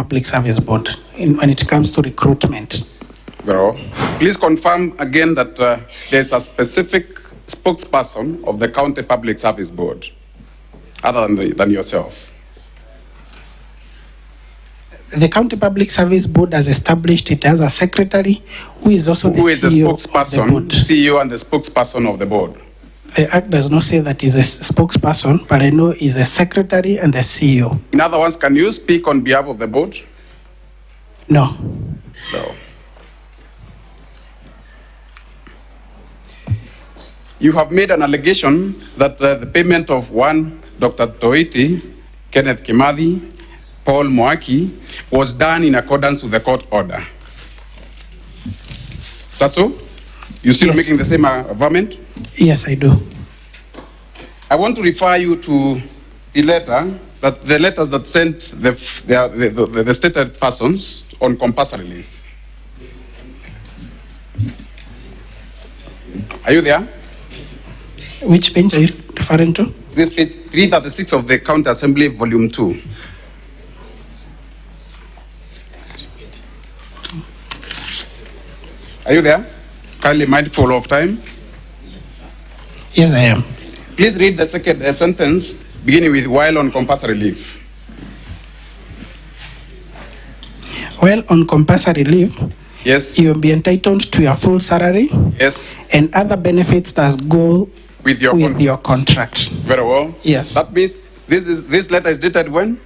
Public Service Board when it comes to recruitment. Well, please confirm again that there's a specific spokesperson of the County Public Service Board other than yourself. The County Public Service Board has established it as a secretary who is also the CEO of the board. CEO and the spokesperson of the board. The Act does not say that he's a spokesperson, but I know he's a secretary and the CEO. In other words, can you speak on behalf of the board? No. No. You have made an allegation that the payment of one Dr. Toiti, Kenneth Kimathi, Paul Moaki was done in accordance with the court order. Is that so? You still making the same argument? Yes, I do. I want to refer you to the letters that sent the stated persons on compulsory leave. Are you there? Which page are you referring to? This page 336 of the County Assembly, Volume 2. Are you there? Kindly mindful of time. Yes, I am. Please read the second sentence beginning with while on compulsory leave. While on compulsory leave, yes, you will be entitled to your full salary, yes, and other benefits that go with your contract. Very well. Yes. That means this letter is dated when?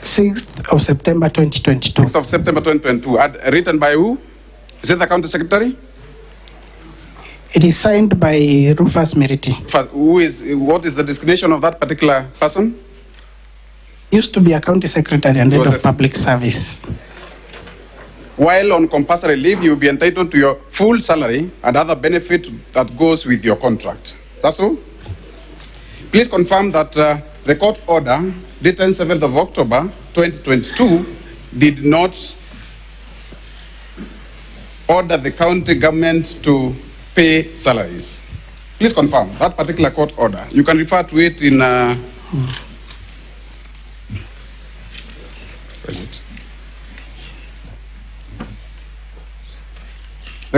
6th of September 2022. 6th of September 2022. Written by who? Is it the County Secretary? It is signed by Rufus Meriti. What is the designation of that particular person? Used to be a county secretary and head of public service. While on compulsory leave, you will be entitled to your full salary and other benefit that goes with your contract. That's all? Please confirm that the court order dated 7th of October 2022 did not order the county government to pay salaries. Please confirm that particular court order. You can refer to it in the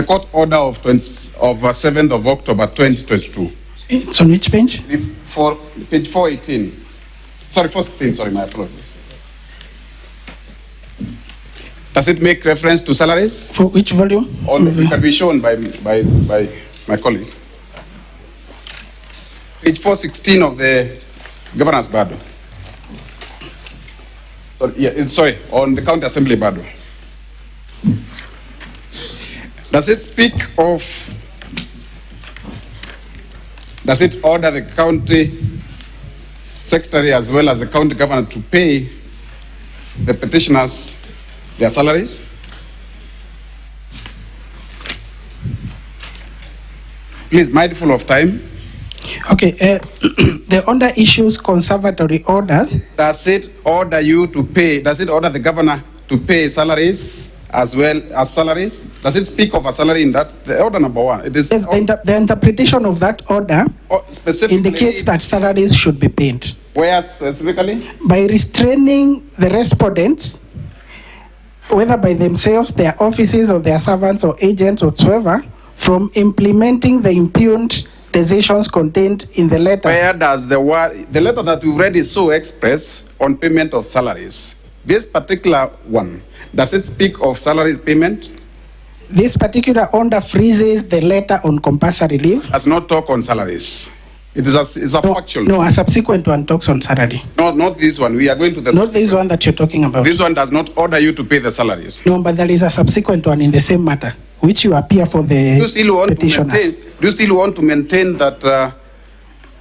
court order of 7th of October 2022. It's on which page? Page 418. Sorry, 416, sorry, my apologies. Does it make reference to salaries? For which volume? It can be shown by my colleague. Page 416 of the Governance Bado. Sorry, on the County Assembly Bado. Does it order the county secretary as well as the county governor to pay the petitioners their salaries? Please, mindful of time. Okay, the order issues conservatory orders. Does it order the governor to pay salaries as well as salaries? Does it speak of a salary in that? The order number one. It is yes, the interpretation of that order indicates that salaries should be paid. Where specifically? By restraining the respondents, whether by themselves, their offices, or their servants or agents whatsoever, from implementing the impugned decisions contained in the letters. Where does the letter that we've read is so express on payment of salaries? This particular one, does it speak of salaries payment? This particular order freezes the letter on compulsory leave. Does not talk on salaries. It's a factual. No, a subsequent one talks on salary. No, not this one. We are going to the not this one that you're talking about. This one does not order you to pay the salaries. No, but there is a subsequent one in the same matter, which you appear for the petitioners. Do you still want to maintain that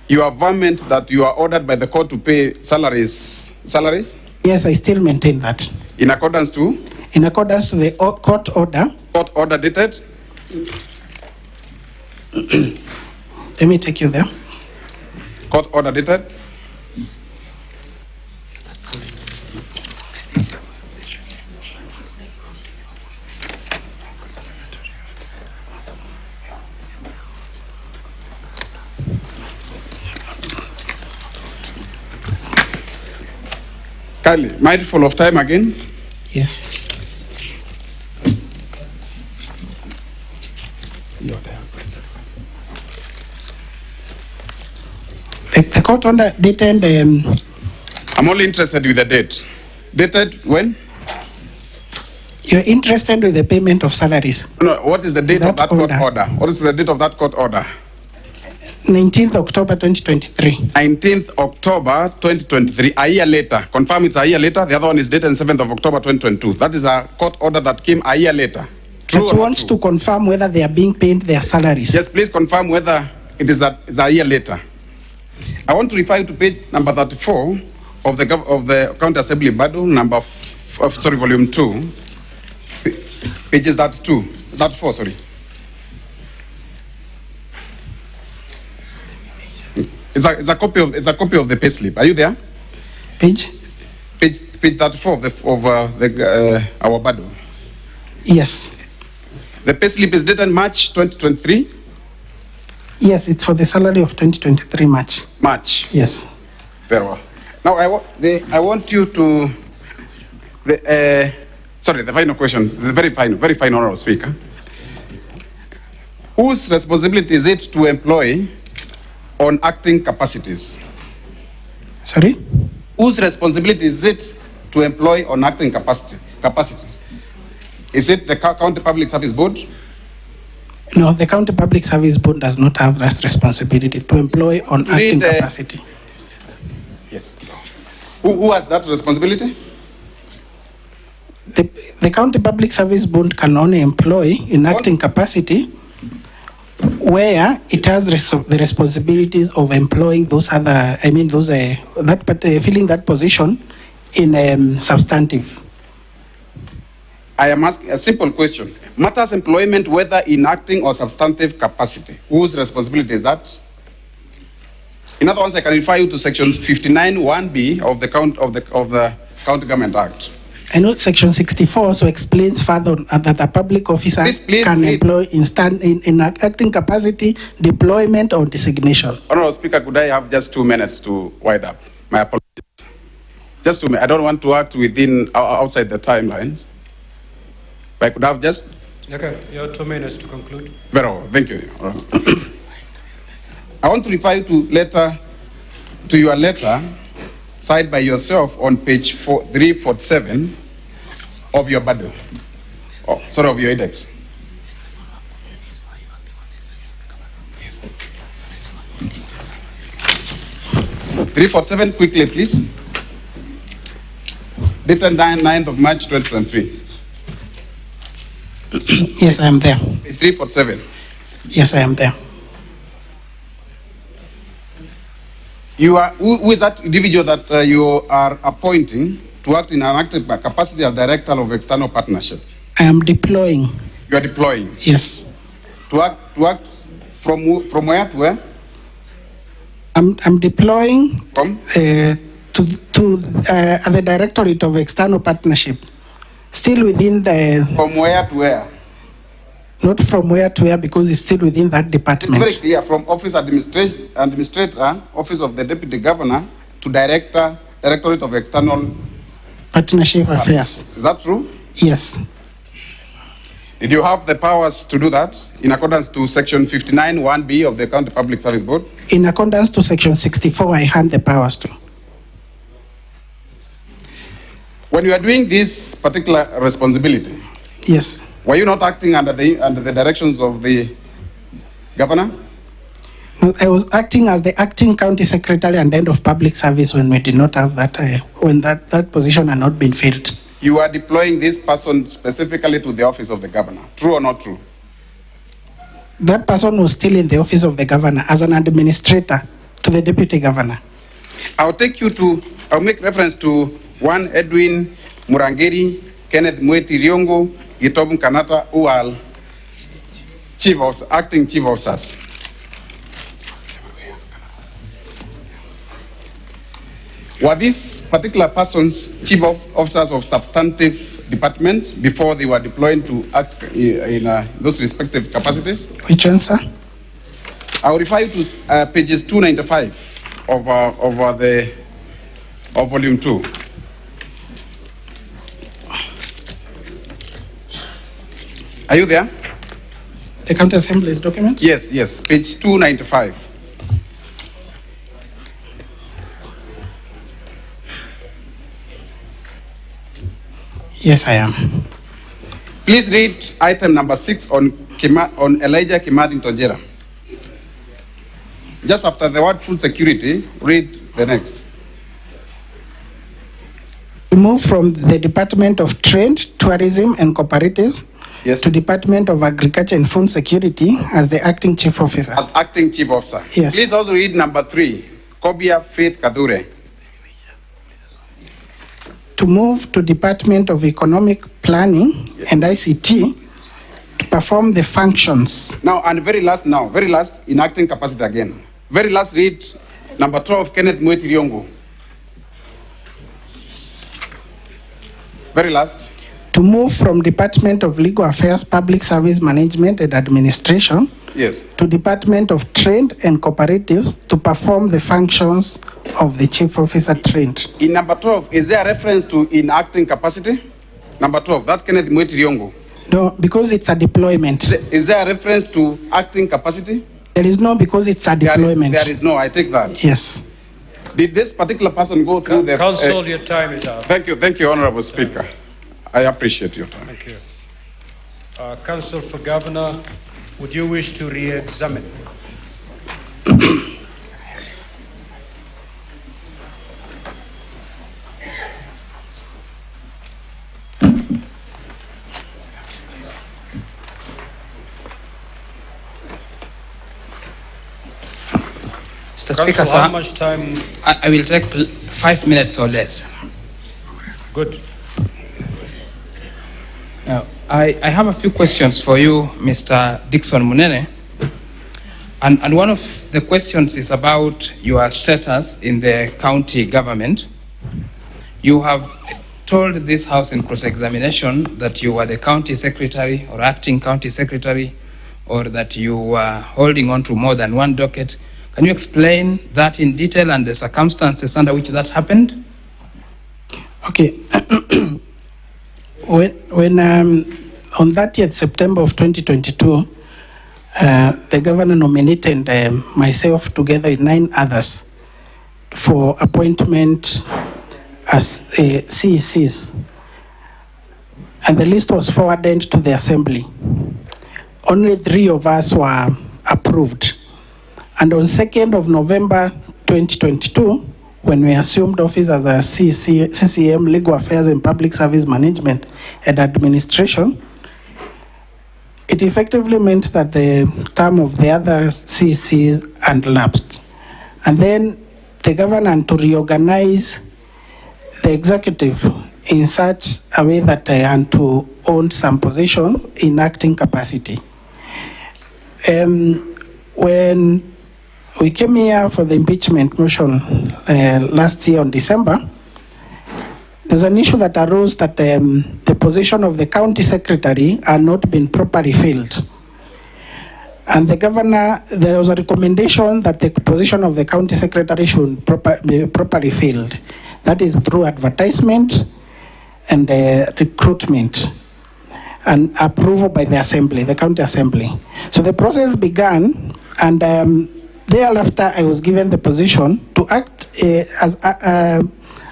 you are verment that you are ordered by the court to pay salaries? Yes, I still maintain that. In accordance to? In accordance to the court order. Court order dated? Let me take you there. Court order dated? Kindly, mindful of time again. Yes. The court order dated. I'm only interested with the date. Dated when? You're interested with the payment of salaries. No, what is the date of that court order? What is the date of that court order? 19th October 2023. 19th October 2023, a year later. Confirm it's a year later. The other one is dated 7th of October 2022. That is a court order that came a year later. True That wants to confirm whether they are being paid their salaries. Yes, please confirm whether it is a year later. I want to refer you to page number 34 of the County Assembly Bible, volume 2. Pages 34, sorry. It's a copy of the payslip. Are you there? Page 34 of our Bible. Yes. The payslip is dated March 2023. Yes, it's for the salary of 2023 March. March. Yes. Very well. Now I want you to the final question. The very final honorable speaker. Whose responsibility is it to employ on acting capacities? Sorry? Whose responsibility is it to employ on acting capacities? Is it the County Public Service Board? No, the County Public Service Board does not have that responsibility to employ on acting capacity. Yes. Who has that responsibility? The County Public Service Board can only employ in acting capacity where it has the responsibilities of employing filling that position in substantive. I am asking a simple question. Matters employment whether in acting or substantive capacity. Whose responsibility is that? In other words, I can refer you to section 59(1)(b) of the County Government Act. I know section 64 also explains further that a public officer can employ in acting capacity, deployment or designation. Honorable Speaker, could I have just 2 minutes to wind up? My apologies. Just 2 minutes. I don't want to act outside the timelines. But I could have just... Okay, you have 2 minutes to conclude. Very well. Thank you. I want to refer you to your letter signed by yourself on page 347 of your bundle. Of your index. (347), quickly, please. Dated 9th of March 2023. Yes, I am there. 347. Yes, I am there. Who is that individual that you are appointing to act in an active capacity as Director of External Partnership? I am deploying. You are deploying? Yes. To act from where to where? I'm deploying from? To the Directorate of External Partnership. Still within the... From where to where? Not from where to where, because it's still within that department. It's very clear, from Office Administrator, Office of the Deputy Governor, to Directorate of External Partnership Affairs. Is that true? Yes. Did you have the powers to do that in accordance to section 59(1)(b) of the County Public Service Board? In accordance to section 64, I had the powers to. When you are doing this particular responsibility, yes, were you not acting under the directions of the governor? I was acting as the acting county secretary and head of public service when we did not have that, when that position had not been filled. You are deploying this person specifically to the office of the governor. True or not true? That person was still in the office of the governor as an administrator to the deputy governor. I'll make reference to one Edwin Murangeri, Kenneth Mweti Riongo, Gitobun Kanata, who are acting chief officers. Were these particular persons chief officers of substantive departments before they were deployed to act in those respective capacities? Which one, sir? I will refer you to pages 295 of volume 2. Are you there? The County Assembly's document? Yes, yes, page 295. Yes, I am. Please read item number 6 on Elijah Kimathi Ntonjera. Just after the word food security, read the next. We move from the Department of Trade, Tourism and Cooperatives to Department of Agriculture and Food Security as the acting chief officer. As acting chief officer. Yes. Please also read number 3, Kobia Faith Kadure. To move to Department of Economic Planning and ICT to perform the functions. Now, and very last, in acting capacity again. Very last, read number 12, Kenneth Mweti Riongo. Very last. To move from Department of Legal Affairs, Public Service Management and Administration to Department of Trade and Cooperatives to perform the functions of the Chief Officer Trade. In number 12, is there a reference to in acting capacity? Number 12, that's Kenneth Mweti Riongo. No, because it's a deployment. Is there a reference to acting capacity? There is no, because it's a deployment. There is no, I take that. Yes. Did this particular person go through the... Council, your time is up. Thank you, Honorable Speaker. I appreciate your time. Thank you. Council for Governor, would you wish to re-examine? Mr. Speaker, Council, sir, how much time? I will take 5 minutes or less. Good. Now, I have a few questions for you, Mr. Dickson Munene. And one of the questions is about your status in the county government. You have told this House in cross-examination that you were the county secretary or acting county secretary, or that you were holding on to more than one docket. Can you explain that in detail and the circumstances under which that happened? Okay. When on 30th September of 2022, the governor nominated myself together with 9 others for appointment as CECs, and the list was forwarded to the Assembly. Only 3 of us were approved. And on 2nd of November 2022, when we assumed office as a CCM, Legal Affairs and Public Service Management and Administration, it effectively meant that the term of the other CCs had lapsed. And then the governor to reorganize the executive in such a way that I had to own some position in acting capacity. When we came here for the impeachment motion last year on December, there's an issue that arose that the position of the county secretary had not been properly filled. And the governor, there was a recommendation that the position of the county secretary should be properly filled. That is through advertisement and recruitment and approval by the assembly, the county assembly. So the process began, and thereafter I was given the position to act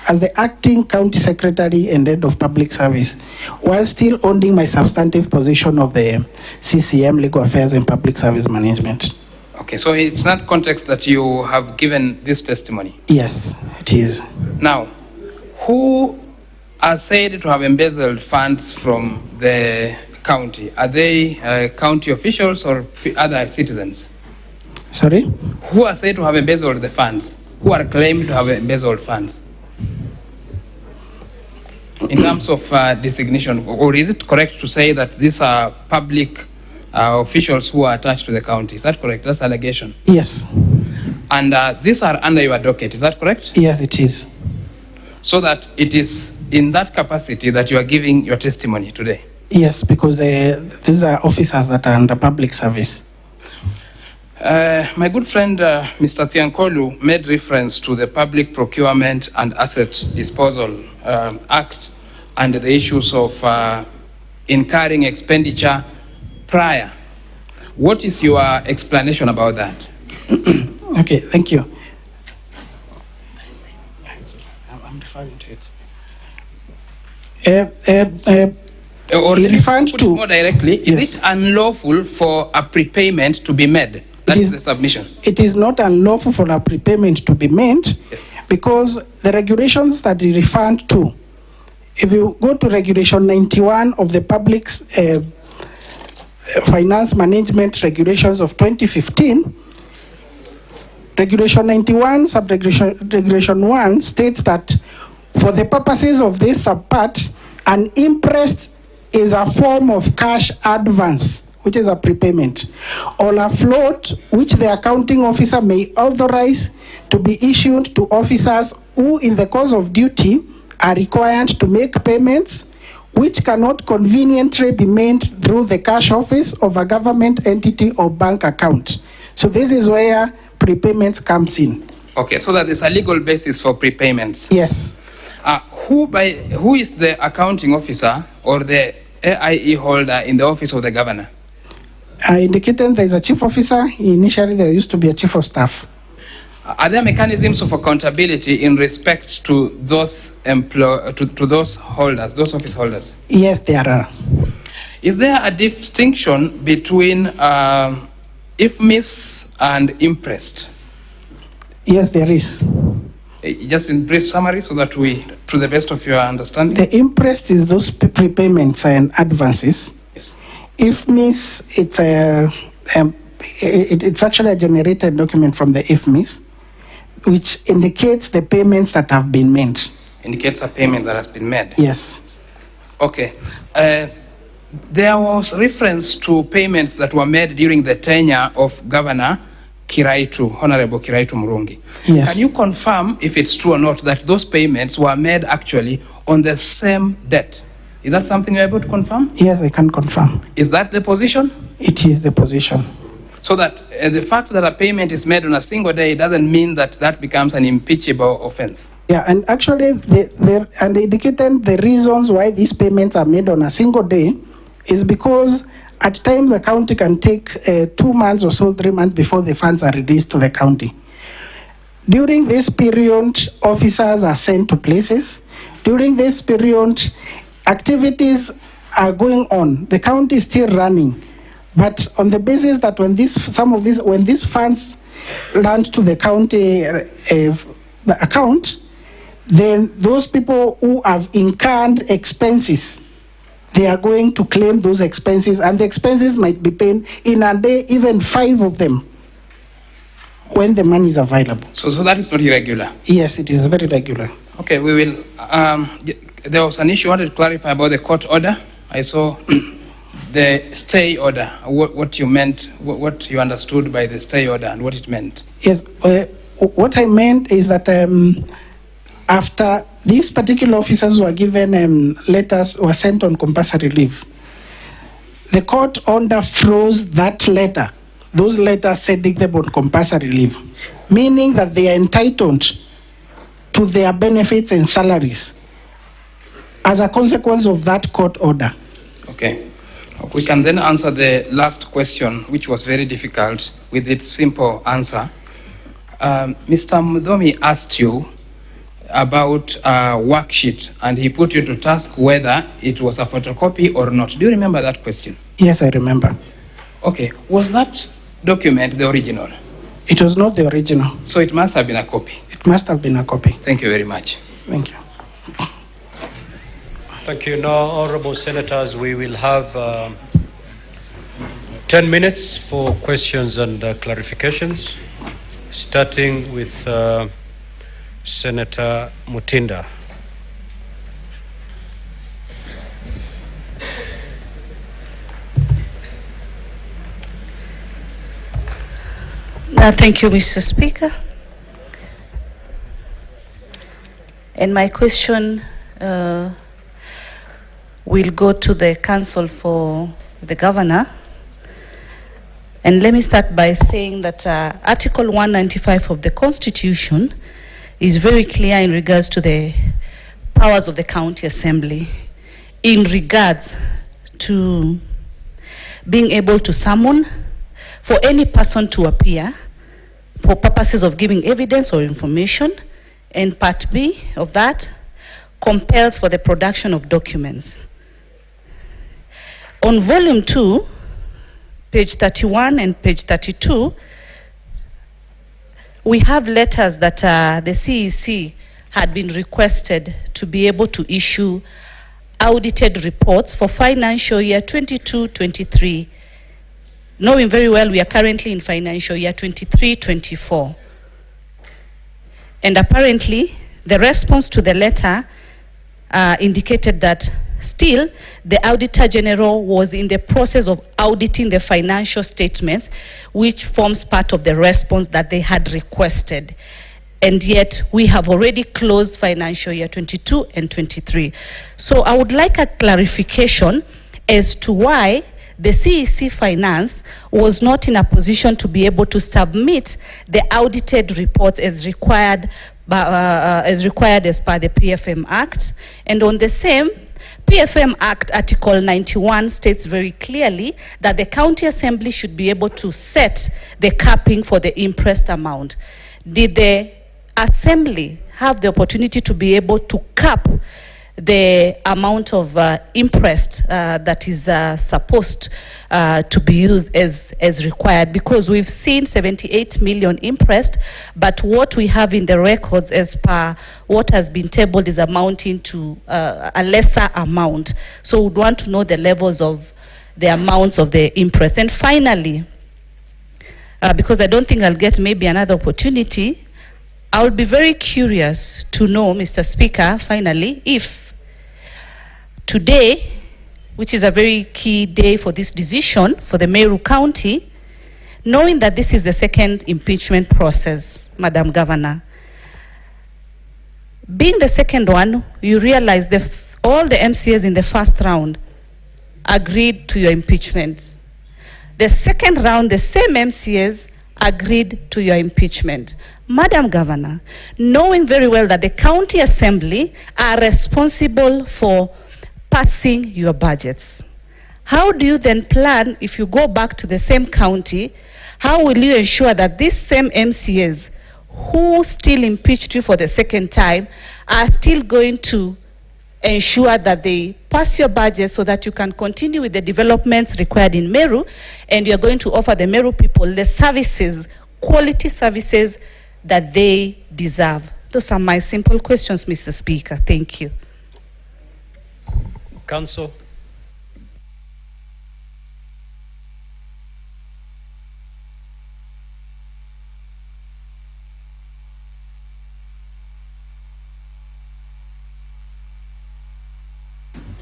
as the acting county secretary and head of public service, while still owning my substantive position of the CCM, Legal Affairs and Public Service Management. Okay, so it's that context that you have given this testimony? Yes, it is. Now, who are said to have embezzled funds from the county? Are they county officials or other citizens? Sorry? Who are said to have embezzled the funds? Who are claimed to have embezzled funds? In terms of designation, or is it correct to say that these are public officials who are attached to the county? Is that correct? That's allegation. Yes. And these are under your docket, is that correct? Yes, it is. So that it is in that capacity that you are giving your testimony today? Yes, because these are officers that are under public service. My good friend, Mr. Thiankolu, made reference to the Public Procurement and Asset Disposal Act and the issues of incurring expenditure prior. What is your explanation about that? Okay, thank you. I'm referring to it. Or referring put to it more directly, yes. Is it unlawful for a prepayment to be made? That is the submission. It is not unlawful for a prepayment to be made, yes, because the regulations that you referred to, if you go to Regulation 91 of the Public Finance Management Regulations of 2015, Regulation 91, Regulation 1 states that for the purposes of this subpart, an interest is a form of cash advance, which is a prepayment, or a float which the accounting officer may authorize to be issued to officers who, in the course of duty, are required to make payments which cannot conveniently be made through the cash office of a government entity or bank account. So this is where prepayments comes in. Okay, so that is a legal basis for prepayments. Yes. Who is the accounting officer or the AIE holder in the office of the governor? I indicated there is a chief officer. Initially, there used to be a chief of staff. Are there mechanisms of accountability in respect to those to those holders, those office holders? Yes, there are. Is there a distinction between IFMIS and imprest? Yes, there is. Just in brief summary, so that we, to the best of your understanding. The imprest is those prepayments and advances. Yes. IFMIS, it's actually a generated document from the IFMIS, which indicates the payments that have been made. Indicates a payment that has been made? Yes. Okay. There was reference to payments that were made during the tenure of Governor Kiraitu, Honorable Kiraitu Murungi. Yes. Can you confirm, if it's true or not, that those payments were made actually on the same date? Is that something you're able to confirm? Yes, I can confirm. Is that the position? It is the position. So that the fact that a payment is made on a single day doesn't mean that that becomes an impeachable offense. Yeah, and actually, and they indicated the reasons why these payments are made on a single day is because at times the county can take 2 months or so, 3 months before the funds are released to the county. During this period, officers are sent to places. During this period, activities are going on. The county is still running. But on the basis that when these funds land to the county the account, then those people who have incurred expenses, they are going to claim those expenses, and the expenses might be paid in a day, even 5 of them, when the money is available. So that is not irregular? Yes, it is very regular. Okay, we will. There was an issue I wanted to clarify about the court order. I saw the stay order, what you meant, what you understood by the stay order and what it meant. Yes, what I meant is that after these particular officers were given letters, were sent on compulsory leave, the court order froze that letter. Those letters sending them on compulsory leave, meaning that they are entitled to their benefits and salaries as a consequence of that court order. Okay. We can then answer the last question, which was very difficult, with its simple answer. Mr. Mudomi asked you about a worksheet, and he put you to task whether it was a photocopy or not. Do you remember that question? Yes, I remember. Okay. Was that document the original? It was not the original. So it must have been a copy? It must have been a copy. Thank you very much. Thank you. Thank you. Now, Honorable Senators, we will have 10 minutes for questions and clarifications, starting with Senator Mutinda. Thank you, Mr. Speaker. And my question will go to the Council for the Governor. And let me start by saying that Article 195 of the Constitution is very clear in regards to the powers of the County Assembly in regards to being able to summon for any person to appear for purposes of giving evidence or information, and part B of that compels for the production of documents. On volume 2, page 31 and page 32, we have letters that the CEC had been requested to be able to issue audited reports for financial year 22-23, knowing very well we are currently in financial year 23-24. And apparently, the response to the letter indicated that still, the Auditor General was in the process of auditing the financial statements, which forms part of the response that they had requested. And yet, we have already closed financial year 22 and 23. So I would like a clarification as to why the CEC Finance was not in a position to be able to submit the audited reports as required as per the PFM Act. And on the same, PFM Act Article 91 states very clearly that the County Assembly should be able to set the capping for the interest amount. Did the Assembly have the opportunity to be able to cap the amount of interest that is supposed to be used as required? Because we've seen 78 million interest, but what we have in the records as per what has been tabled is amounting to a lesser amount. So we'd want to know the levels of the amounts of the interest. And finally, because I don't think I'll get maybe another opportunity, I would be very curious to know, Mr. Speaker, finally, if today, which is a very key day for this decision for the Meru County, knowing that this is the second impeachment process, Madam Governor, being the second one, you realize that all the MCAs in the first round agreed to your impeachment. The second round, the same MCAs agreed to your impeachment. Madam Governor, knowing very well that the County Assembly are responsible for passing your budgets, how do you then plan, if you go back to the same county, how will you ensure that these same MCAs who still impeached you for the second time are still going to ensure that they pass your budget so that you can continue with the developments required in Meru, and you're going to offer the Meru people the services, quality services that they deserve? Those are my simple questions, Mr. Speaker. Thank you. Council.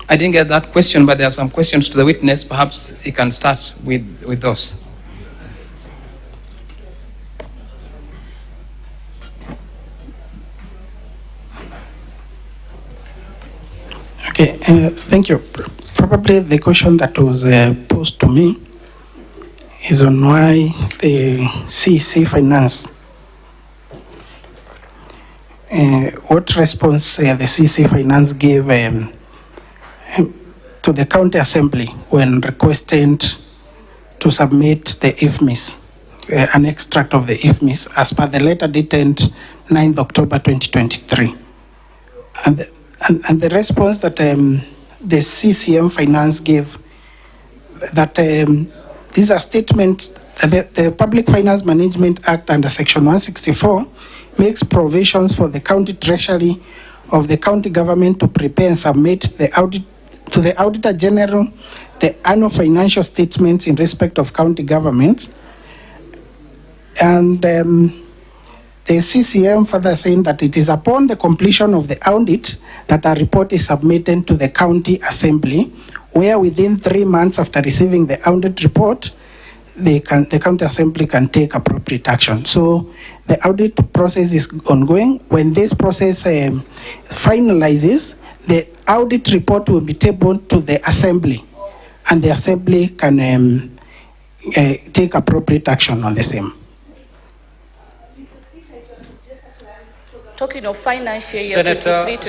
I didn't get that question, but there are some questions to the witness. Perhaps he can start with those. Okay, thank you. Probably the question that was posed to me is on why the CEC Finance, what response the CEC Finance gave to the County Assembly when requested to submit the IFMIS, an extract of the IFMIS as per the letter dated 9th October 2023. And the response that the CCM Finance gave, that these are statements, the Public Finance Management Act under Section 164 makes provisions for the county treasury of the county government to prepare and submit to the Auditor General the annual financial statements in respect of county governments. And the CCM further saying that it is upon the completion of the audit that a report is submitted to the County Assembly, where within 3 months after receiving the audit report, the County Assembly can take appropriate action. So the audit process is ongoing. When this process finalizes, the audit report will be tabled to the Assembly, and the Assembly can take appropriate action on the same. Talking of financial year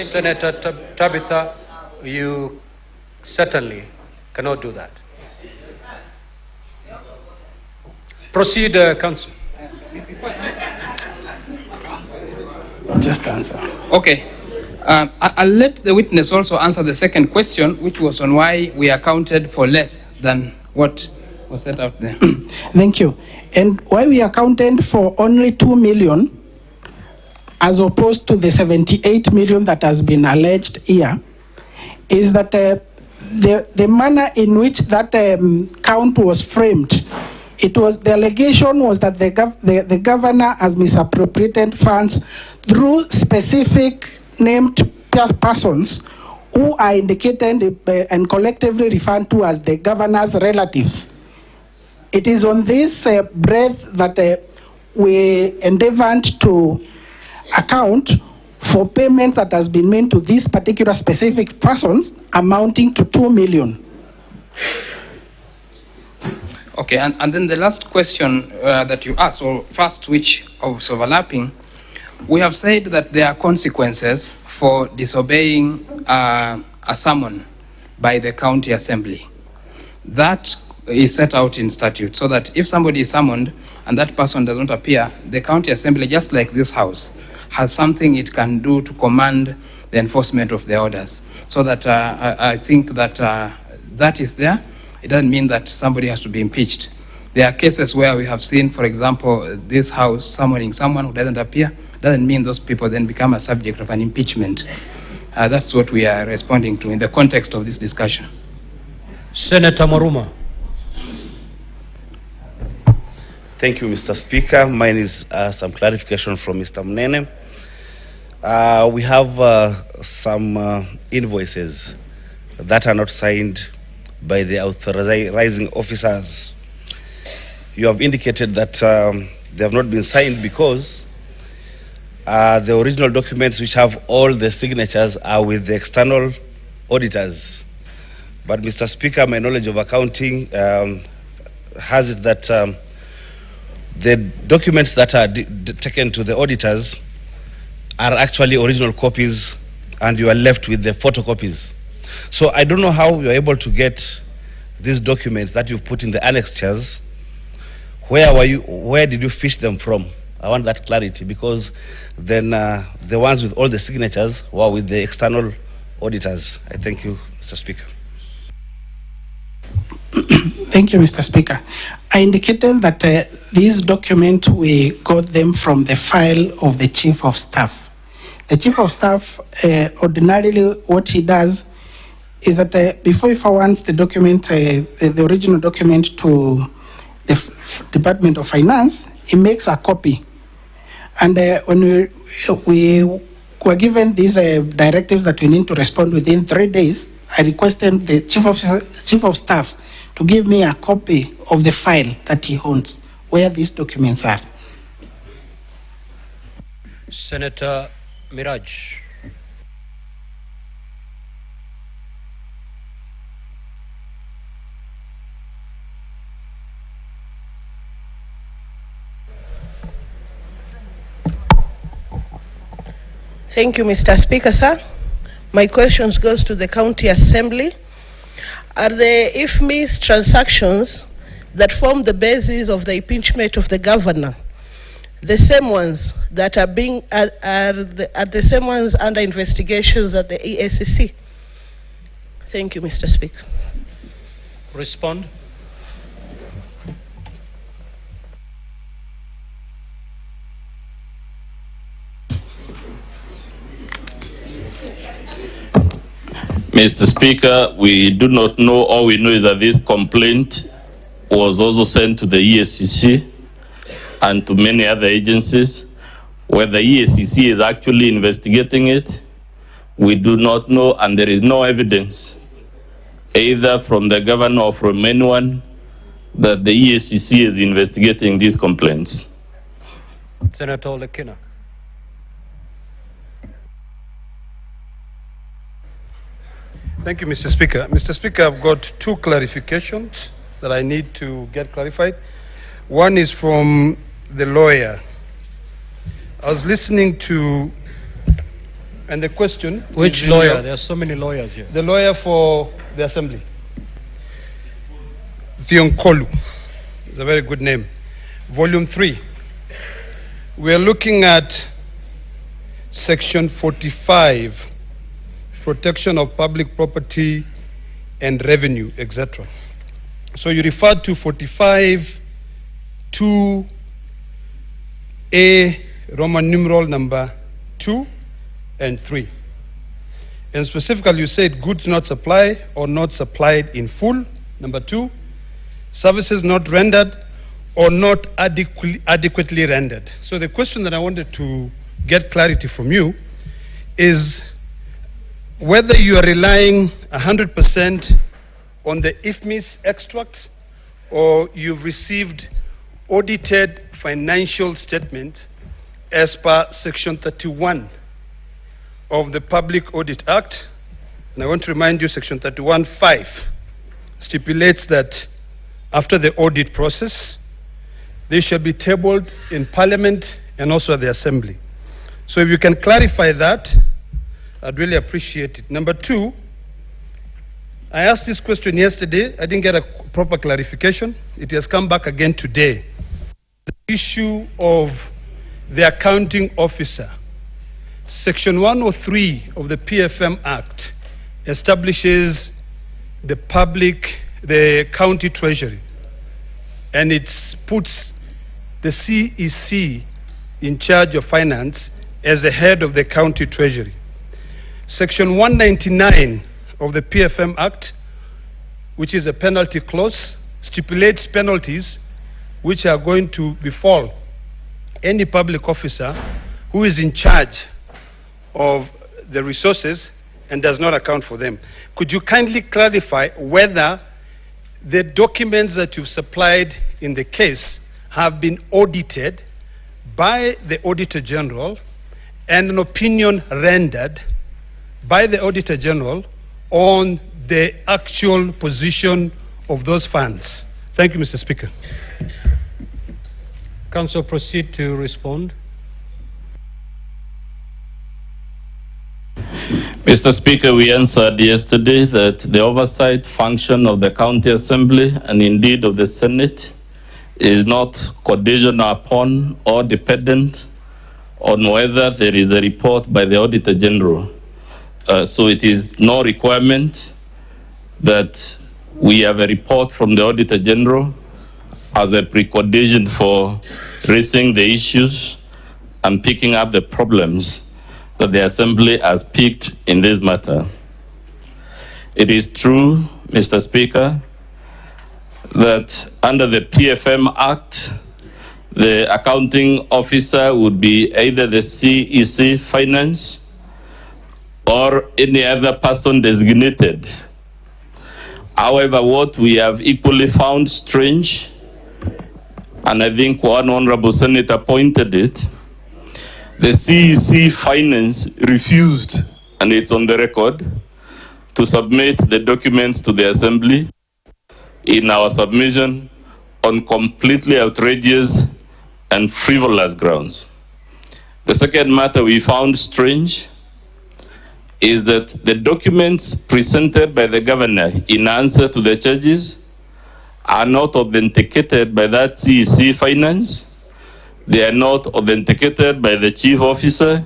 Senator Tabitha, you certainly cannot do that. Proceed, Counsel. Just answer. Okay. I'll let the witness also answer the second question, which was on why we accounted for less than what was set out there. Thank you. And why we accounted for only 2 million as opposed to the 78 million that has been alleged here is that the manner in which that count was framed, the allegation was that the governor has misappropriated funds through specific named persons who are indicated and collectively referred to as the governor's relatives. It is on this breadth that we endeavored to account for payment that has been made to these particular specific persons amounting to 2 million. Okay, and then the last question that you asked, or first which was overlapping, we have said that there are consequences for disobeying a summon by the county assembly. That is set out in statute, so that if somebody is summoned and that person does not appear, the county assembly, just like this house, has something it can do to command the enforcement of the orders. So that I think that that is there. It doesn't mean that somebody has to be impeached. There are cases where we have seen, for example, this house summoning someone who doesn't appear. Doesn't mean those people then become a subject of an impeachment. That's what we are responding to in the context of this discussion. Senator Maruma. Thank you, Mr. Speaker. Mine is some clarification from Mr. Munene. We have some invoices that are not signed by the authorizing officers. You have indicated that they have not been signed because the original documents which have all the signatures are with the external auditors. But Mr. Speaker, my knowledge of accounting has it that the documents that are taken to the auditors are actually original copies and you are left with the photocopies. So I don't know how you are able to get these documents that you've put in the annexures. Where did you fish them from? I want that clarity, because then the ones with all the signatures were with the external auditors. I thank you, Mr. Speaker. Thank you, Mr. Speaker. I indicated that these documents, we got them from the file of the Chief of Staff. The Chief of Staff, ordinarily what he does is that before he forwards the document, the original document to the Department of Finance, he makes a copy. And when we were given these directives that we need to respond within 3 days, I requested the Chief of Staff to give me a copy of the file that he owns, where these documents are. Senator Miraj. Thank you, Mr. Speaker, sir. My questions goes to the County Assembly. Are the IFMIS transactions that form the basis of the impeachment of the governor the same ones that are the same ones under investigations at the EACC? Thank you, Mr. Speaker. Respond. Mr. Speaker, we do not know. All we know is that this complaint was also sent to the EACC and to many other agencies. Whether EACC is actually investigating it, we do not know, and there is no evidence, either from the governor or from anyone, that the EACC is investigating these complaints. Senator Lekina. Thank you, Mr. Speaker. Mr. Speaker, I've got two clarifications that I need to get clarified. One is from the lawyer. I was listening to, and the question... Which lawyer? There are so many lawyers here. The lawyer for the Assembly. Theon Kolu. It's a very good name. Volume 3. We are looking at Section 45, Protection of Public Property and Revenue, etc. So you referred to 45, 2A, Roman numeral number 2 and 3. And specifically, you said goods not supplied or not supplied in full, number 2, services not rendered or not adequately rendered. So the question that I wanted to get clarity from you is whether you are relying 100% on the IFMIS extracts or you've received audited financial statement as per Section 31 of the Public Audit Act. And I want to remind you, Section 31(5) stipulates that after the audit process, they shall be tabled in Parliament and also at the Assembly. So if you can clarify that, I'd really appreciate it. Number 2, I asked this question yesterday. I didn't get a proper clarification. It has come back again today. The issue of the accounting officer. Section 103 of the PFM Act establishes the county treasury, and it puts the CEC in charge of finance as the head of the county treasury. Section 199 of the PFM Act, which is a penalty clause, stipulates penalties which are going to befall any public officer who is in charge of the resources and does not account for them. Could you kindly clarify whether the documents that you've supplied in the case have been audited by the Auditor General and an opinion rendered by the Auditor General on the actual position of those funds? Thank you, Mr. Speaker. Council, proceed to respond. Mr. Speaker, we answered yesterday that the oversight function of the County Assembly and indeed of the Senate is not conditional upon or dependent on whether there is a report by the Auditor General. So it is no requirement that we have a report from the Auditor General as a precondition for raising the issues and picking up the problems that the Assembly has picked in this matter. It is true, Mr. Speaker, that under the PFM Act, the accounting officer would be either the CEC Finance or any other person designated. However, what we have equally found strange, and I think one honorable senator pointed it, the CEC Finance refused, and it's on the record, to submit the documents to the Assembly in our submission on completely outrageous and frivolous grounds. The second matter we found strange is that the documents presented by the governor in answer to the charges are not authenticated by that CEC Finance. They are not authenticated by the chief officer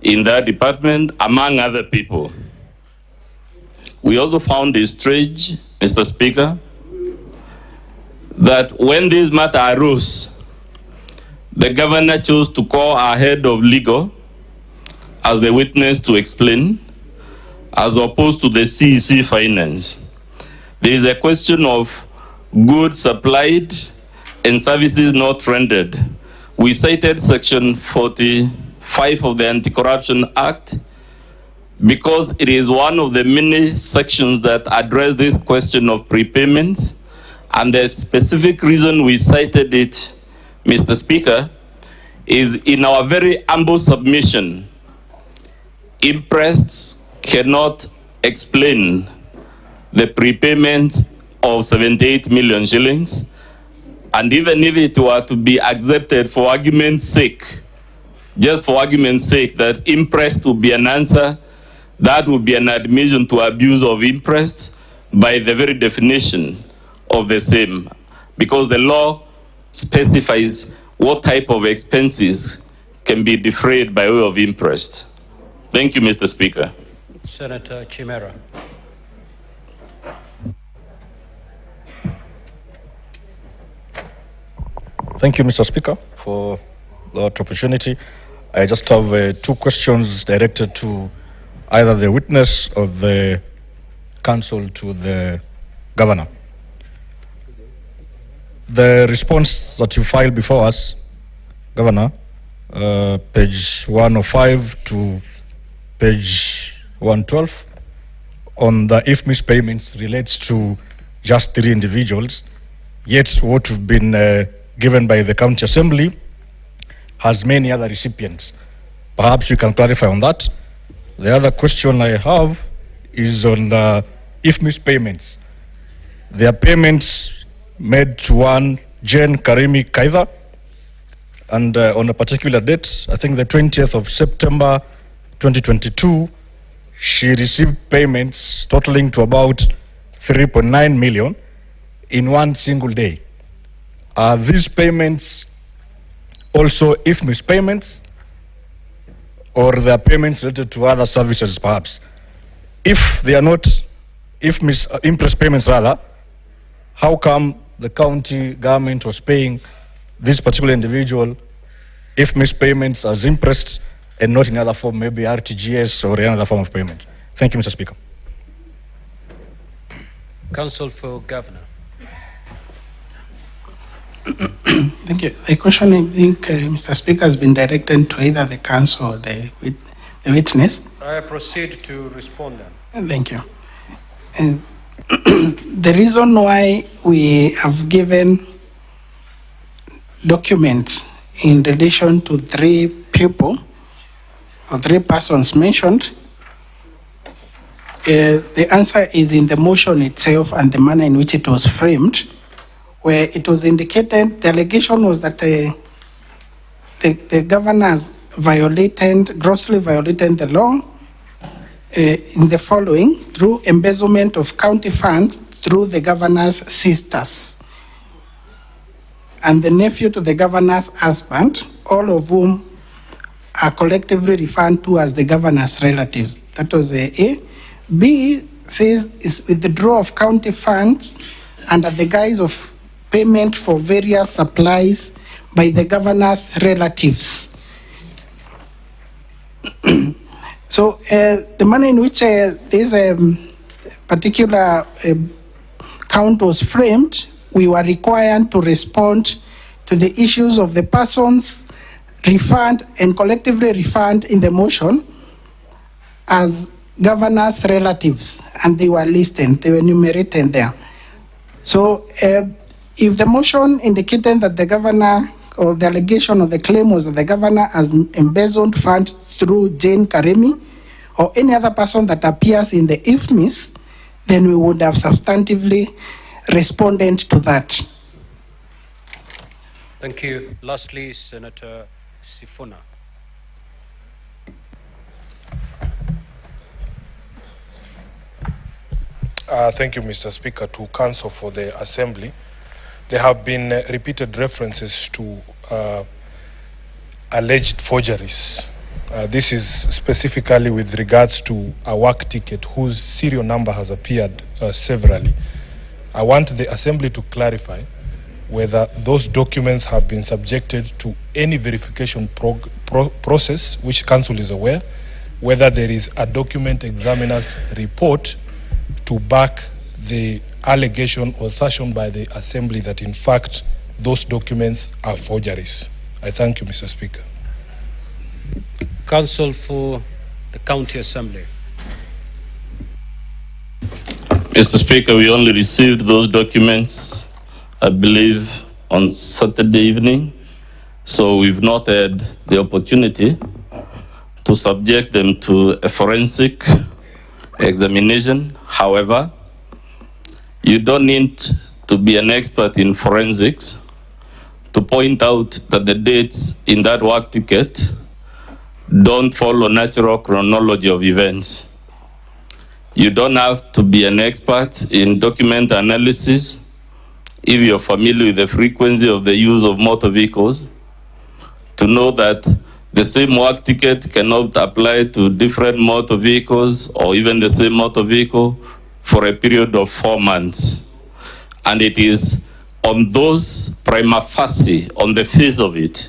in that department, among other people. We also found it strange, Mr. Speaker, that when this matter arose, the governor chose to call our head of legal as the witness to explain, as opposed to the CEC Finance. There is a question of goods supplied and services not rendered. We cited Section 45 of the Anti-Corruption Act because it is one of the many sections that address this question of prepayments, and the specific reason we cited it, Mr. Speaker, is in our very humble submission, impressed cannot explain the prepayment of 78 million shillings. And even if it were to be accepted for argument's sake, just for argument's sake, that impressed would be an answer, that would be an admission to abuse of impressed by the very definition of the same. Because the law specifies what type of expenses can be defrayed by way of interest. Thank you, Mr. Speaker. Senator Chimera. Thank you, Mr. Speaker, for that opportunity. I just have two questions directed to either the witness or the counsel to the governor. The response that you filed before us, Governor, page 105 to page 112, on the if mispayments relates to just 3 individuals, yet what have been given by the county assembly has many other recipients. Perhaps you can clarify on that. The other question I have is on the if mispayments. There are payments made to one Jane Karimi Kaitha, and on a particular date, I think the 20th of September 2022, she received payments totaling to about 3.9 million in one single day. Are these payments also if mispayments, or they are payments related to other services perhaps? If they are not if interest payments rather, how come the county government was paying this particular individual if mispayments as interest and not in other form, maybe RTGS or another form of payment? Thank you, Mr. Speaker. Counsel for Governor. Thank you. The question, I think, Mr. Speaker, has been directed to either the counsel or the witness. I proceed to respond then. Thank you. The reason why we have given documents in relation to 3 people or 3 persons mentioned, the answer is in the motion itself and the manner in which it was framed, where it was indicated, the allegation was that the governor has grossly violated the law in the following: through embezzlement of county funds through the governor's sisters and the nephew to the governor's husband, all of whom are collectively referred to as the governor's relatives. That was A. B says is withdrawal of county funds under the guise of payment for various supplies by the governor's relatives. So the manner in which this particular count was framed, we were required to respond to the issues of the persons referred and collectively referred in the motion as governor's relatives, and they were listed, they were enumerated there. So if the motion indicated that the governor, or the allegation or the claim was that the governor has embezzled funds through Jane Karimi or any other person that appears in the IFMIS, then we would have substantively responded to that. Thank you. Lastly, Senator Sifuna. Thank you, Mr. Speaker. To counsel for the Assembly, there have been repeated references to alleged forgeries. This is specifically with regards to a work ticket whose serial number has appeared severally. I want the Assembly to clarify whether those documents have been subjected to any verification process, which Council is aware, whether there is a document examiner's report to back the allegation or assertion by the Assembly that in fact those documents are forgeries. I thank you, Mr. Speaker. Counsel for the County Assembly. Mr. Speaker, we only received those documents, I believe, on Saturday evening, so we've not had the opportunity to subject them to a forensic examination. However, you don't need to be an expert in forensics to point out that the dates in that work ticket don't follow natural chronology of events. You don't have to be an expert in document analysis if you're familiar with the frequency of the use of motor vehicles, to know that the same work ticket cannot apply to different motor vehicles or even the same motor vehicle for a period of 4 months. And it is on those prima facie, on the face of it,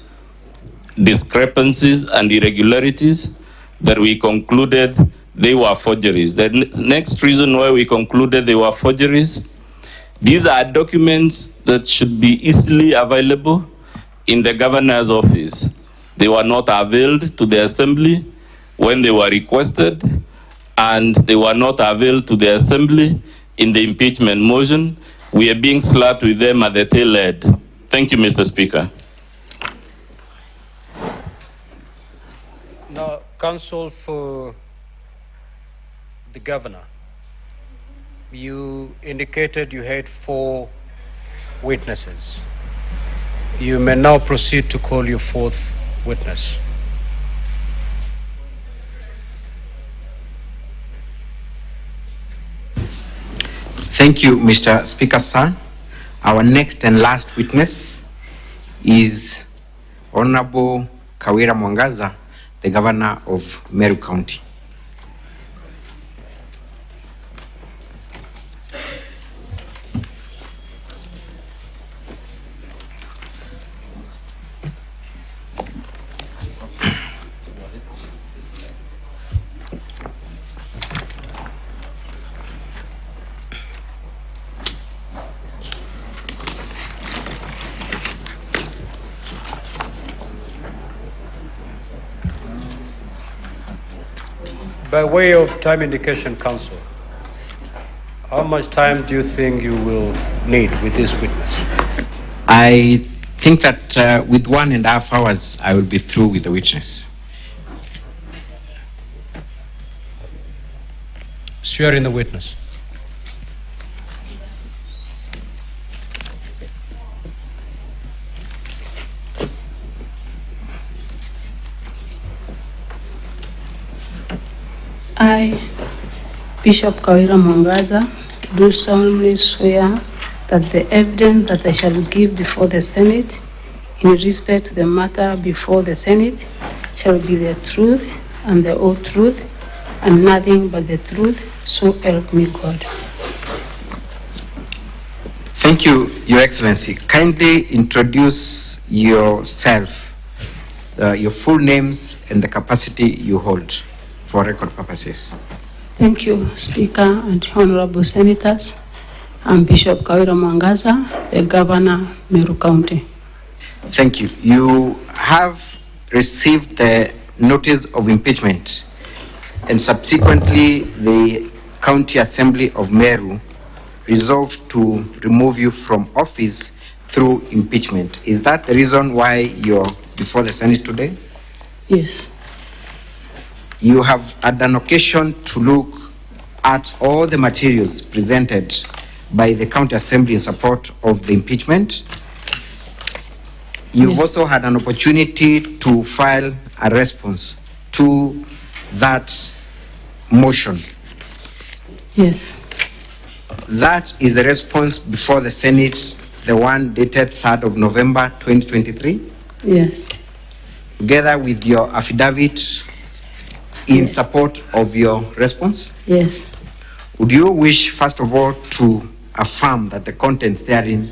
discrepancies and irregularities that we concluded they were forgeries. The next reason why we concluded they were forgeries, these are documents that should be easily available in the governor's office. They were not availed to the assembly when they were requested, and they were not availed to the assembly in the impeachment motion. We are being slapped with them at the tail end. Thank you, Mr. Speaker. Now, counsel for the governor, you indicated you had 4 witnesses. You may now proceed to call your 4th witness. Thank you, Mr. Speaker, sir. Our next and last witness is Honorable Kawira Mwangaza, the Governor of Meru County. By way of time indication, counsel, how much time do you think you will need with this witness? I think that with 1.5 hours, I will be through with the witness. Swearing the witness. I, Bishop Kawira Mwangaza, do solemnly swear that the evidence that I shall give before the Senate in respect to the matter before the Senate shall be the truth and the whole truth and nothing but the truth, so help me God. Thank you, Your Excellency. Kindly introduce yourself, your full names and the capacity you hold for record purposes. Thank you, Speaker and Honorable Senators. I'm Bishop Kawira Mwangaza, the Governor, Meru County. Thank you. You have received the notice of impeachment, and subsequently the County Assembly of Meru resolved to remove you from office through impeachment. Is that the reason why you're before the Senate today? Yes. You have had an occasion to look at all the materials presented by the County Assembly in support of the impeachment. You've also had an opportunity to file a response to that motion. Yes. That is the response before the Senate, the one dated 3rd of November 2023? Yes. Together with your affidavit in support of your response? Yes. Would you wish, first of all, to affirm that the contents therein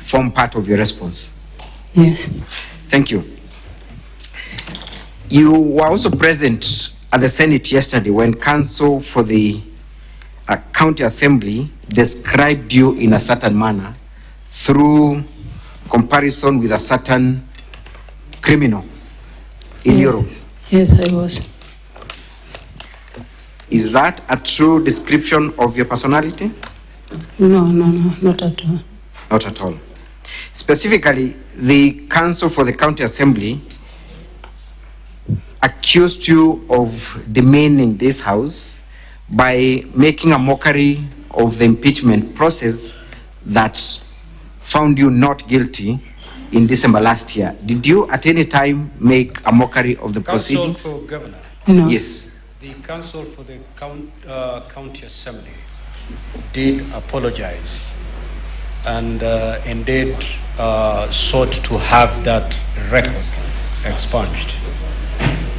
form part of your response? Yes. Thank you. You were also present at the Senate yesterday when counsel for the County Assembly described you in a certain manner through comparison with a certain criminal in Europe. Yes, I was. Is that a true description of your personality? No, not at all. Not at all. Specifically, the counsel for the County Assembly accused you of demeaning this House by making a mockery of the impeachment process that found you not guilty in December last year. Did you at any time make a mockery of the proceedings? Counsel for Governor. No. Yes. The counsel for the County Assembly did apologize and indeed sought to have that record expunged.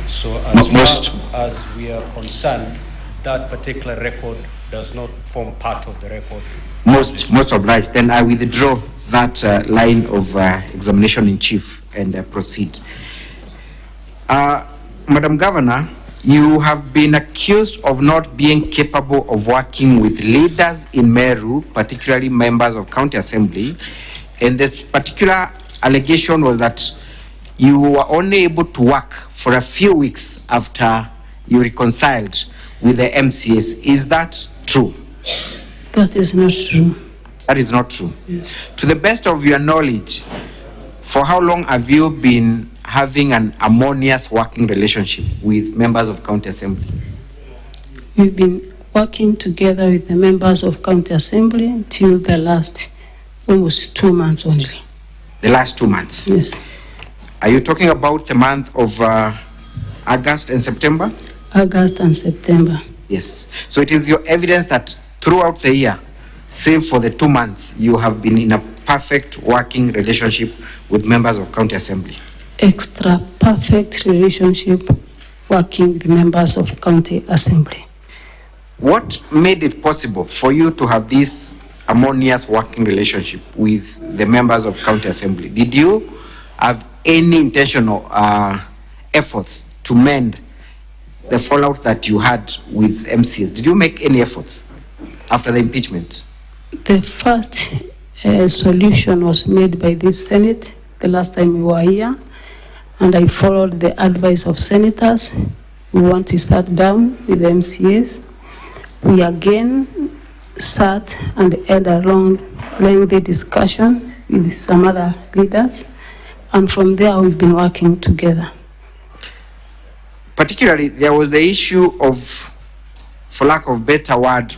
So as far as we are concerned, that particular record does not form part of the record. Most obliged. Then I withdraw that line of examination in chief and proceed. Madam Governor, you have been accused of not being capable of working with leaders in Meru, particularly members of County Assembly, and this particular allegation was that you were only able to work for a few weeks after you reconciled with the MCAs. Is that true? That is not true. That is not true. Yes. To the best of your knowledge, for how long have you been having an harmonious working relationship with members of County Assembly? We've been working together with the members of County Assembly until the last almost 2 months only. The last 2 months? Yes. Are you talking about the month of August and September? August and September. Yes. So it is your evidence that throughout the year, save for the 2 months, you have been in a perfect working relationship with members of County Assembly. Extra perfect relationship working with members of County Assembly. What made it possible for you to have this harmonious working relationship with the members of County Assembly? Did you have any intentional efforts to mend the fallout that you had with MCs? Did you make any efforts after the impeachment? The first solution was made by this Senate the last time we were here, and I followed the advice of senators. We want to start down with the MCAs. We again sat and had a long, lengthy discussion with some other leaders, and from there we've been working together. Particularly, there was the issue of, for lack of better word,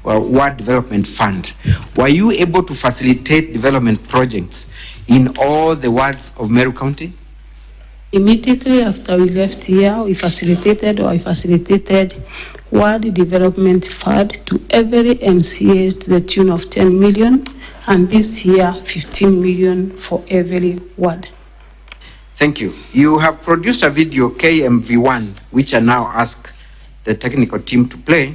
ward development fund. Were you able to facilitate development projects in all the wards of Meru County? Immediately after we left here, I facilitated ward development fund to every MCA to the tune of 10 million, and this year 15 million for every ward. Thank you. You have produced a video, KMV1, which I now ask the technical team to play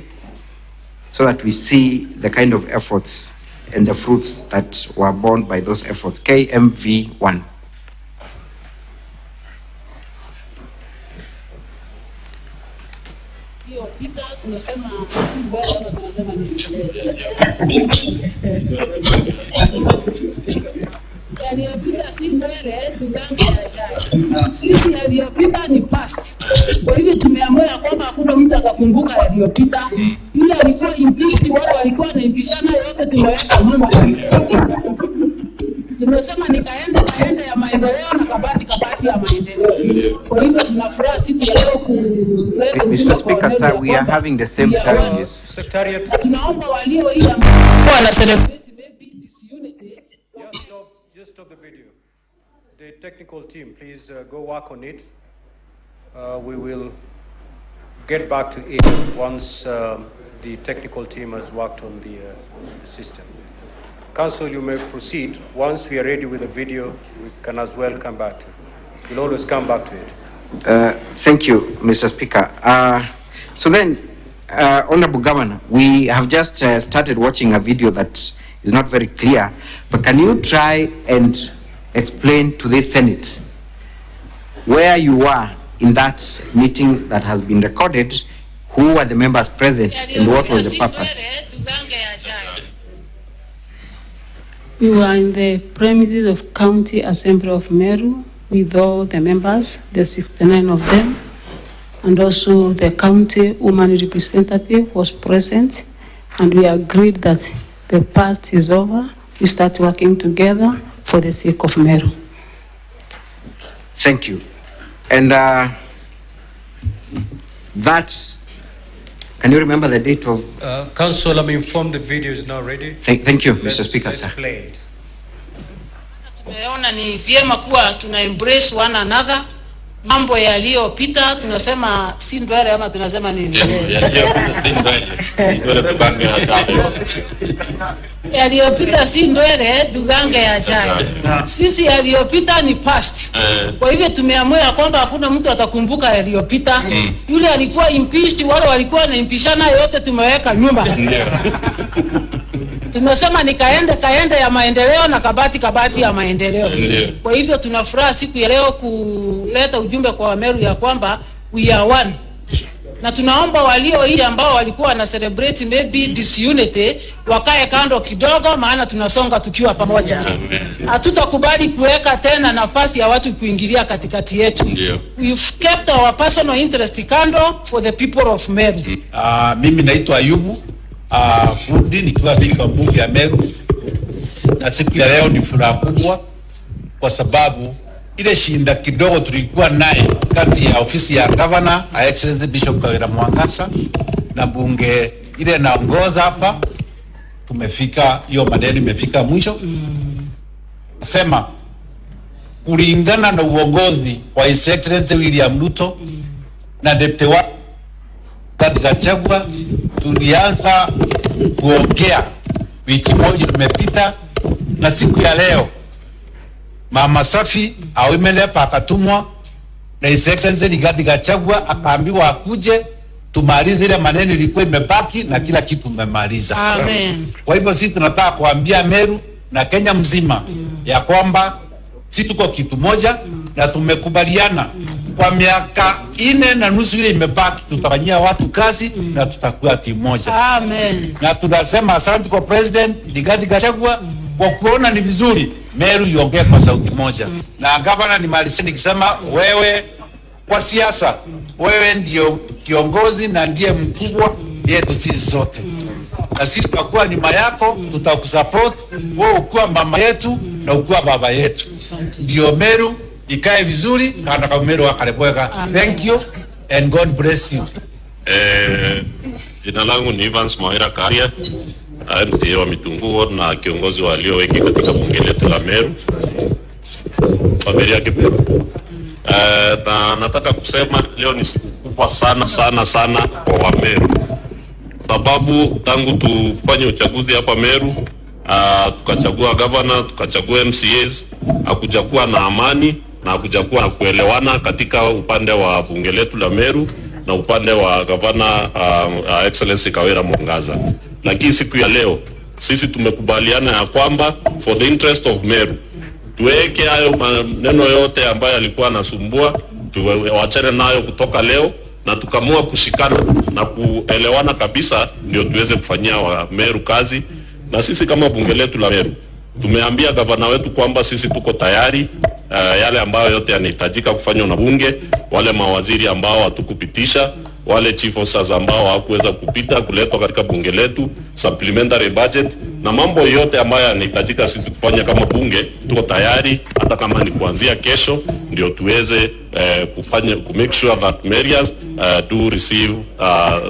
so that we see the kind of efforts and the fruits that were borne by those efforts. KMV1. Yaliyopita si mbele, tugange yajayo. Sisi yaliyopita ni past. Kwa hivyo tumeamua ya kwamba hakuna mtu atakumbuka yaliyopita. Yule alikuwa impeached, wale walikuwa na impishana yote tumeweka nyuma. Tumesema ni kaende ya maendeleo na kabati ya maendeleo. Kwa hivyo tunafurahi siku ya leo kuleta. Mr. Speaker, sir, we are having the same challenges. Secretariat. Tunaomba walio hii wana celebrate maybe disunity. Just stop the video. The technical team, please go work on it. We will get back to it once the technical team has worked on the system. Council, you may proceed. Once we are ready with the video, we can as well come back to it. We'll always come back to it. Thank you, Mr. Speaker. So then, Honorable Governor, we have just started watching a video that is not very clear, but can you try and explain to the Senate where you were in that meeting that has been recorded, who were the members present, and what was the purpose? We were in the premises of County Assembly of Meru with all the members, the 69 of them, and also the county woman representative was present, and we agreed that the past is over. We start working together for the sake of Meru. Thank you. And that, can you remember the date of? Council, I'm informed the video is now ready. Thank you, Mr. Speaker, sir. Play it. Tumeona ni vyema kuwa tuna embrace one another mambo yaliyopita tunasema si ndwele ama tunasema nini? Yaliyopita si ndwele, tugange yajayo. Sisi yaliyopita ni past. Kwa hivyo tumeamua kwamba hakuna mtu atakumbuka yaliyopita. Yule alikuwa impeached, wale walikuwa na impishana, yote tumeweka nyuma. Tumesema ni kaende ya maendeleo na kabati ya maendeleo. Kwa hivyo tunafuraha siku ya leo kuleta ujumbe kwa Wameru ya kwamba we are one. Na tunaomba walio nje ambao walikuwa na celebrate maybe disunity wakae kando kidogo, maana tunasonga tukiwa pamoja. Hatutakubali kuweka tena nafasi ya watu kuingilia katikati yetu. We've kept our personal interest kando for the people of Meru. Mimi naitwa Ayubu Fundi, nikiwa spika wa bunge ya Meru, na siku ya leo ni furaha kubwa kwa sababu ile shinda kidogo tulikuwa naye kati ya ofisi ya governor, Excellency Bishop Kawira Mwangaza, na bunge ile naongoza hapa, tumefika, hiyo maneno imefika mwisho. Sema kulingana na uongozi wa His Excellency William Ruto na deputy wa katika chagua, tulianza kuongea wiki moja imepita, na siku ya leo Mama Safi awimelepa akatumwa na His Excellency Rigathi Gachagua akaambiwa akuje tumalize ile maneno ilikuwa imebaki na kila kitu umemaliza. Amen. Kwa hivyo sisi tunataka kuambia Meru na Kenya mzima ya kwamba sisi tuko kitu moja na tumekubaliana kwa miaka 4.5 ile imebaki tutafanyia watu kazi na tutakuwa timu moja. Amen. Na tunasema asante kwa President Rigathi Gachagua kwa kuona ni vizuri Meru iongee kwa sauti moja. Na gavana ni mali nikisema wewe kwa siasa, wewe ndio kiongozi na ndiye mkubwa yetu sisi sote. Na sisi tutakuwa nyuma yako, tutakusupport, wewe ukuwa mama yetu na ukuwa baba yetu. Ndio Meru ikae vizuri kana kama Meru akarebweka. Thank you and God bless you. Jina langu ni Evans Mawira Karia, MCA wa Mitunguo na kiongozi walio wengi katika bunge letu la Meru. Familia yake na nataka kusema leo ni siku kubwa sana kwa Wameru. Sababu tangu tufanye uchaguzi hapa Meru, tukachagua governor, tukachagua MCAs, hakujakuwa na amani na hakujakuwa na kuelewana katika upande wa bunge letu la Meru na upande wa governor Excellency Kawira Mwangaza. Lakini siku ya leo sisi tumekubaliana ya kwamba for the interest of Meru tuweke hayo maneno yote ambayo yalikuwa nasumbua, tuwachane nayo kutoka leo, na tukamua kushikana na kuelewana kabisa ndio tuweze kufanyia wa Meru kazi. Na sisi kama bunge letu la Meru tumeambia gavana wetu kwamba sisi tuko tayari, yale ambayo yote yanahitajika kufanywa na bunge, wale mawaziri ambao hatukupitisha, wale chief officers ambao hawakuweza kupita kuletwa katika bunge letu, supplementary budget na mambo yote ambayo yanahitajika sisi kufanya kama bunge, tuko tayari hata kama ni kuanzia kesho ndio tuweze kufanya make sure that Marians do receive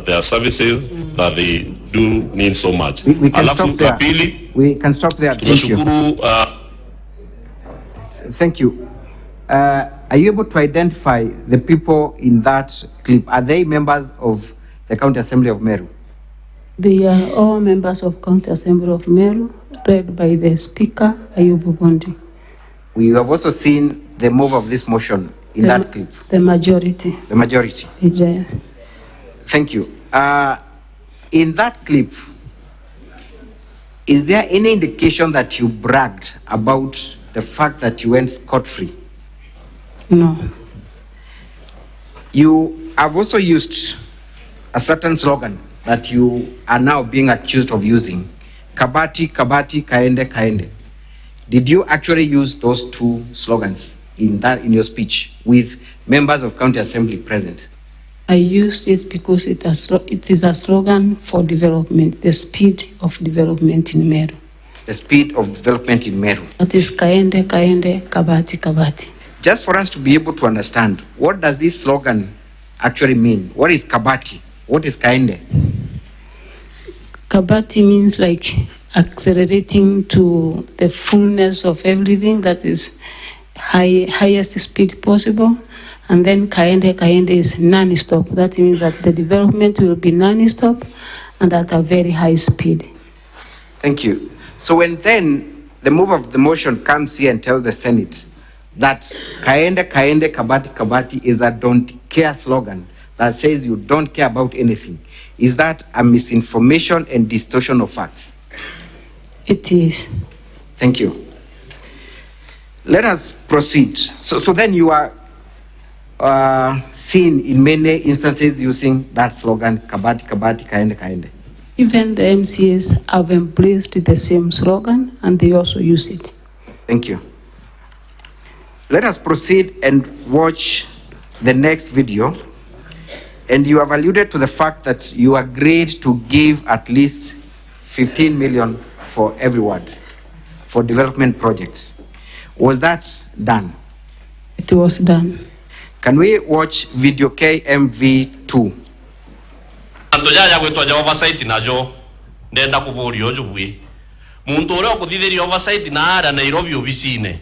their services that they do need so much. Alafu pili, we can stop there. Tunashukuru. Thank you. Are you able to identify the people in that clip? Are they members of the County Assembly of Meru? They are all members of County Assembly of Meru, read by the Speaker, Ayubu Bondi. We have also seen the move of this motion in that clip. The majority. The majority. Yes. Thank you. In that clip, is there any indication that you bragged about the fact that you went scot-free? No. You have also used a certain slogan that you are now being accused of using. Kabati, kabati, kaende, kaende. Did you actually use those two slogans in your speech with members of County Assembly present? I used it because it is a slogan for development, the speed of development in Meru. The speed of development in Meru. That is kaende, kaende, kabati, kabati. Just for us to be able to understand, what does this slogan actually mean? What is kabati? What is kaende? Kabati means like accelerating to the fullness of everything, that is highest speed possible. And then Kaende is non-stop. That means that the development will be non-stop and at a very high speed. Thank you. So when then the mover of the motion comes here and tells the Senate that Kaende, Kabati, Kabati is a don't care slogan that says you don't care about anything, is that a misinformation and distortion of facts? It is. Thank you. Let us proceed. So then you are seen in many instances using that slogan, Kabati, Kabati, Kaende, Kaende. Even the MCAs have embraced the same slogan and they also use it. Thank you. Let us proceed and watch the next video. And you have alluded to the fact that you agreed to give at least 15 million for every ward for development projects. Was that done? It was done. Can we watch video KMV2? Antojaja gwetwa oversight najo ndenda kuburio njubwi muntu uria ukuthithiria oversight na ara Nairobi obicine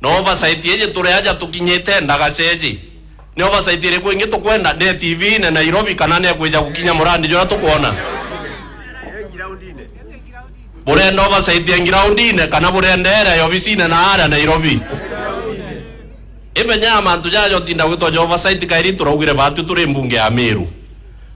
no oversight yeje tureaja tukinyete ndagaceji ni oversight ire kwingi tukwenda de TV na Nairobi kana ne kweja gukinya murandi jora tukuona burenda oversight ya groundine kana burendera ya obicine na ara Nairobi imenya mantu jajo tinda gwetwa oversight kairi turaugire batu turi mbunge ya Meru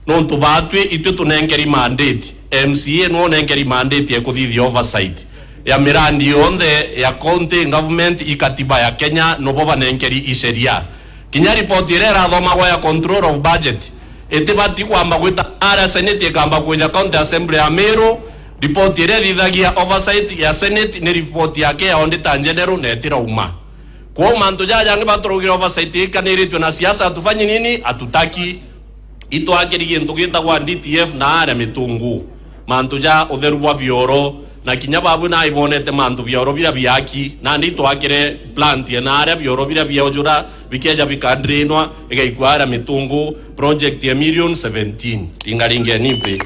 no tubatwe itwe tunengeri mandate MCA no nengeri mandate ya kuthithia oversight ya mirandi yonde ya county government ikatiba ya Kenya no boba nengeri iseria kinya report irera thoma ya control of budget etibati kwamba gwita ara senate kamba kwenye county assembly ya Meru report irera ithagia oversight ya senate ni report yake ya auditor general netira uma kwa mantu jaja ngibatrogira oversight ikaniritwe na siasa atufanye nini atutaki ito akirigi ntugita kwa DTF na ara mitungu mantu ja utheru wa bioro na kinya babu na ibonete mantu bioro bira biaki na ndito akire plant ya na ara bioro bira biojura bikeja bikandrinwa igaikwara mitungu project ya million 17 ingaringe nipe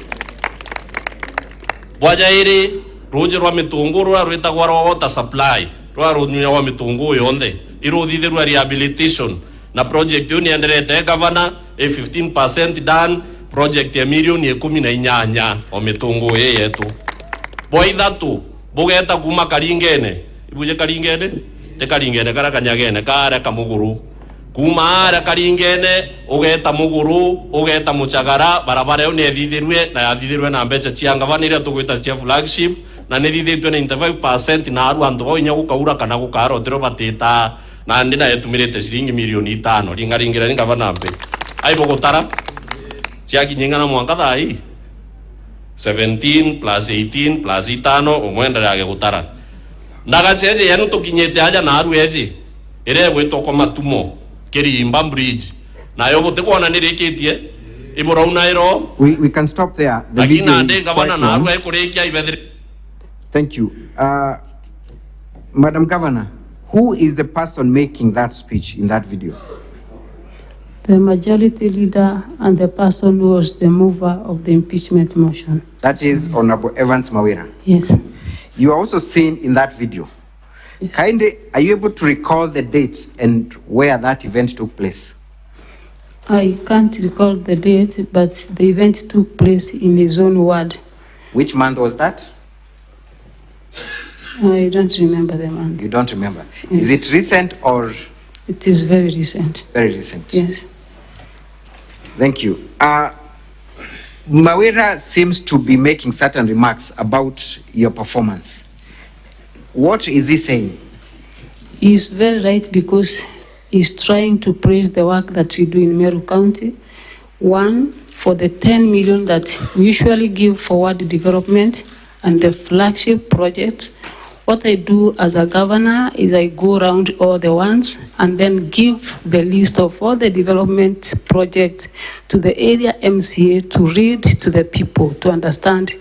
bwaja iri roje rwa mitungu rwa rwita kwa water supply rwa runywa wa mitungu yonde iruthithe rwa rehabilitation na project yuni enderete governor 15% done project ya milioni 18 o mitungu yetu boy thatu bugeta kuma karingene ibuje karingene te karingene kara kanyagene kara kamuguru kuma ara karingene ugeta muguru ugeta muchagara barabara yo nethithirwe na yathithirwe na mbecha cianga vanire tugwita cia flagship na nethithitwe na 95% na aru andu boinya gukaura kana gukaro tiro batita na ndina yetumirite shilingi milioni 5 ringaringira ngavana mbe aibo gutara ciaki nyingana mwanga thai 17 plus 18 plus 5 umwenda yake gutara ndagaceje yanu tukinyete aja na aru eji ire gwetwa kwa matumo kirimba bridge na yo bote kuona nirikitie iboro unairo we can stop there. The video is quite long. Thank you. Madam Governor, who is the person making that speech in that video? The majority leader and the person who was the mover of the impeachment motion. That is Honorable Evans Mawira. Yes. You are also seen in that video. Yes. Kindly, are you able to recall the date and where that event took place? I can't recall the date, but the event took place in his own ward. Which month was that? I don't remember the month. You don't remember? Yes. Is it recent or? It is very recent. Very recent. Yes. Thank you. Mawira seems to be making certain remarks about your performance. What is he saying? He is very right because he's trying to praise the work that we do in Meru County. One, for the 10 million that we usually give for ward development and the flagship projects. What I do as a governor is I go around all the ones and then give the list of all the development projects to the area MCA to read to the people, to understand,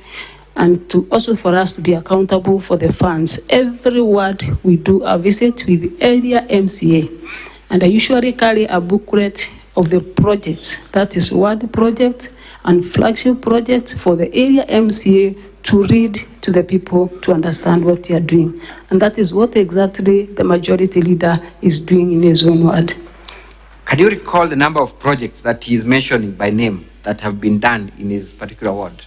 and to also for us to be accountable for the funds. Every ward we do a visit with the area MCA, and I usually carry a booklet of the projects, that is ward project and flagship project for the area MCA to read to the people to understand what they are doing. And that is what exactly the majority leader is doing in his own ward. Can you recall the number of projects that he is mentioning by name that have been done in his particular ward?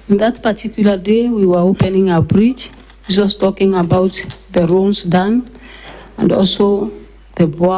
On that particular day, we were opening a bridge. He was talking about the roads done and also the boa